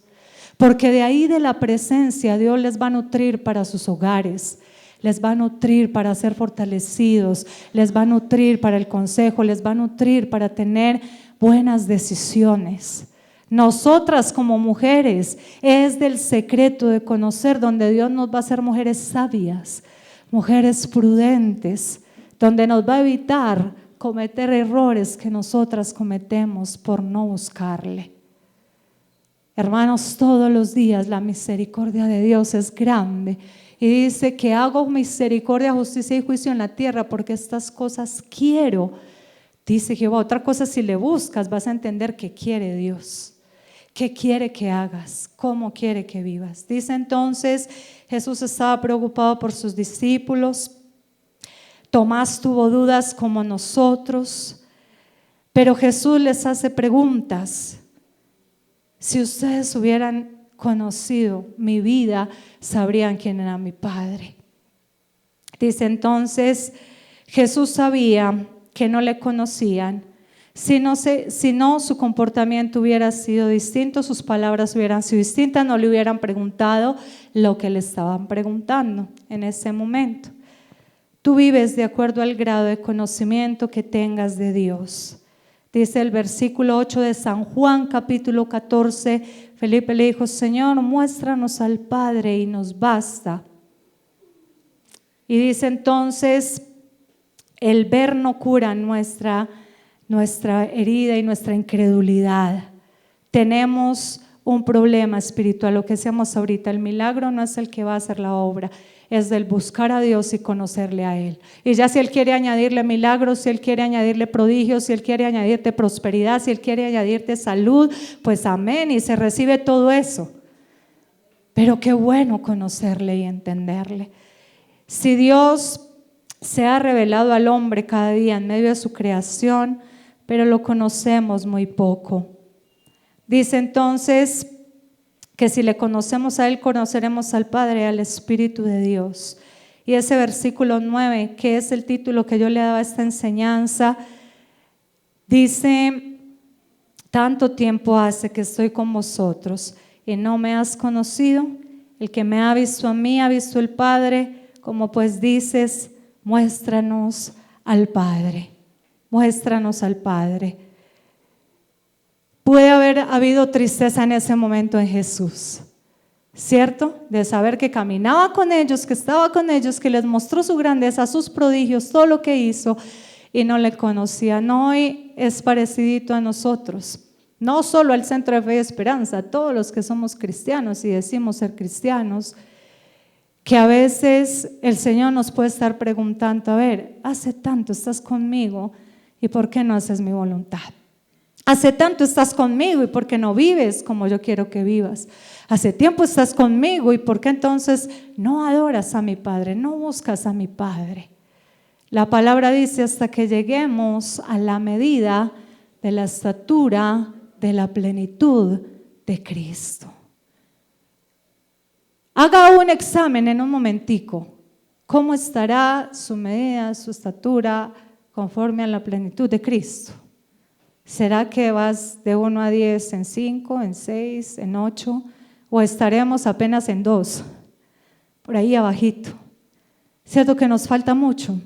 Porque de ahí, de la presencia, Dios les va a nutrir para sus hogares, les va a nutrir para ser fortalecidos, les va a nutrir para el consejo, les va a nutrir para tener buenas decisiones. Nosotras como mujeres, es del secreto de conocer donde Dios nos va a hacer mujeres sabias, mujeres prudentes, donde nos va a evitar cometer errores que nosotras cometemos por no buscarle. Hermanos, todos los días la misericordia de Dios es grande y dice que hago misericordia, justicia y juicio en la tierra, porque estas cosas quiero, dice Jehová. Otra cosa, si le buscas, vas a entender qué quiere Dios, qué quiere que hagas, cómo quiere que vivas. Dice entonces, Jesús estaba preocupado por sus discípulos. Tomás tuvo dudas como nosotros, pero Jesús les hace preguntas. Si ustedes hubieran conocido mi vida, sabrían quién era mi Padre. Dice entonces, Jesús sabía que no le conocían, si no su comportamiento hubiera sido distinto, sus palabras hubieran sido distintas, no le hubieran preguntado lo que le estaban preguntando en ese momento. Tú vives de acuerdo al grado de conocimiento que tengas de Dios. Dice el versículo 8 de San Juan, capítulo 14, Felipe le dijo, Señor, muéstranos al Padre y nos basta. Y dice entonces, el ver no cura nuestra herida y nuestra incredulidad. Tenemos un problema espiritual. Lo que decíamos ahorita, el milagro no es el que va a hacer la obra, es del buscar a Dios y conocerle a Él. Y ya si Él quiere añadirle milagros, si Él quiere añadirle prodigios, si Él quiere añadirte prosperidad, si Él quiere añadirte salud, pues amén, y se recibe todo eso. Pero qué bueno conocerle y entenderle. Si Dios se ha revelado al hombre cada día en medio de su creación, pero lo conocemos muy poco. Dice entonces que si le conocemos a Él, conoceremos al Padre y al Espíritu de Dios. Y ese versículo 9, que es el título que yo le daba a esta enseñanza, dice: tanto tiempo hace que estoy con vosotros y no me has conocido. El que me ha visto a mí ha visto al Padre. Como pues dices, muéstranos al Padre. Muéstranos al Padre. Puede haber habido tristeza en ese momento en Jesús, ¿cierto? De saber que caminaba con ellos, que estaba con ellos, que les mostró su grandeza, sus prodigios, todo lo que hizo, y no le conocían. Hoy es parecidito a nosotros, no solo al Centro de Fe y Esperanza, a todos los que somos cristianos y decimos ser cristianos, que a veces el Señor nos puede estar preguntando: a ver, hace tanto estás conmigo, ¿y por qué no haces mi voluntad? Hace tanto estás conmigo, ¿y por qué no vives como yo quiero que vivas? Hace tiempo estás conmigo, ¿y por qué entonces no adoras a mi Padre, no buscas a mi Padre? La palabra dice: hasta que lleguemos a la medida de la estatura de la plenitud de Cristo. Haga un examen en un momentico. ¿Cómo estará su medida, su estatura conforme a la plenitud de Cristo? ¿Será que vas de 1 a 10 en 5, en 6, en 8? ¿O estaremos apenas en 2? Por ahí abajito. ¿Cierto que nos falta mucho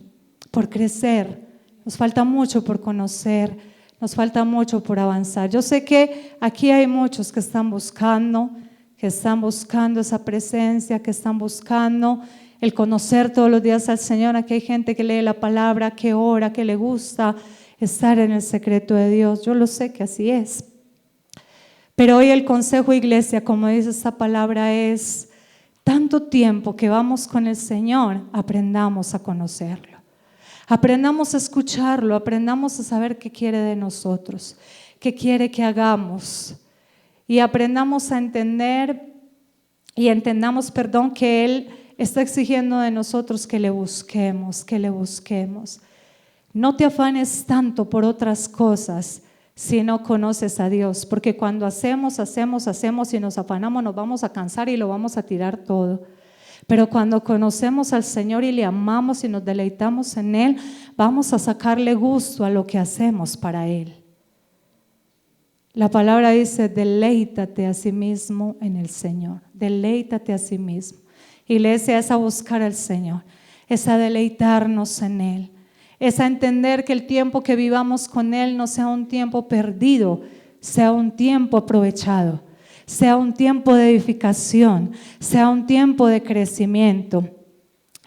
por crecer? Nos falta mucho por conocer. Nos falta mucho por avanzar. Yo sé que aquí hay muchos que están buscando esa presencia, que están buscando el conocer todos los días al Señor. Aquí hay gente que lee la palabra, que ora, que le gusta estar en el secreto de Dios. Yo lo sé que así es. Pero hoy el consejo, iglesia, como dice esta palabra, es: tanto tiempo que vamos con el Señor, aprendamos a conocerlo. Aprendamos a escucharlo, aprendamos a saber qué quiere de nosotros, qué quiere que hagamos. Y aprendamos a entender y entendamos, que Él está exigiendo de nosotros que le busquemos, que le busquemos. No te afanes tanto por otras cosas si no conoces a Dios, porque cuando hacemos y nos afanamos, nos vamos a cansar y lo vamos a tirar todo. Pero cuando conocemos al Señor y le amamos y nos deleitamos en Él, vamos a sacarle gusto a lo que hacemos para Él. La palabra dice: deleítate a sí mismo en el Señor. Deleítate a sí mismo. Iglesia, es a buscar al Señor, es a deleitarnos en Él, es a entender que el tiempo que vivamos con Él no sea un tiempo perdido, sea un tiempo aprovechado, sea un tiempo de edificación, sea un tiempo de crecimiento.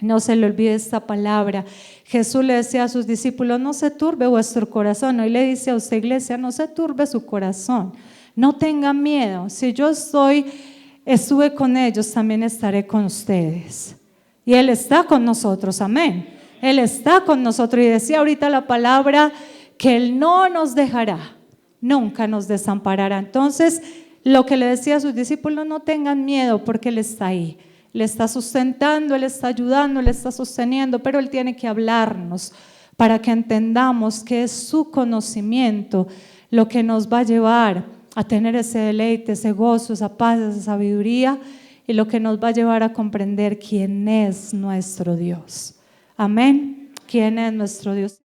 No se le olvide esta palabra. Jesús le decía a sus discípulos: no se turbe vuestro corazón. Hoy le dice a usted, iglesia: no se turbe su corazón, no tengan miedo. Si yo estuve con ellos, también estaré con ustedes. Y Él está con nosotros, amén. Él está con nosotros. Y decía ahorita la palabra que Él no nos dejará, nunca nos desamparará. Entonces, lo que le decía a sus discípulos: no tengan miedo, porque Él está ahí. Le está sustentando, Él está ayudando, Él está sosteniendo, pero Él tiene que hablarnos para que entendamos que es su conocimiento lo que nos va a llevar a tener ese deleite, ese gozo, esa paz, esa sabiduría, y lo que nos va a llevar a comprender quién es nuestro Dios. Amén. ¿Quién es nuestro Dios?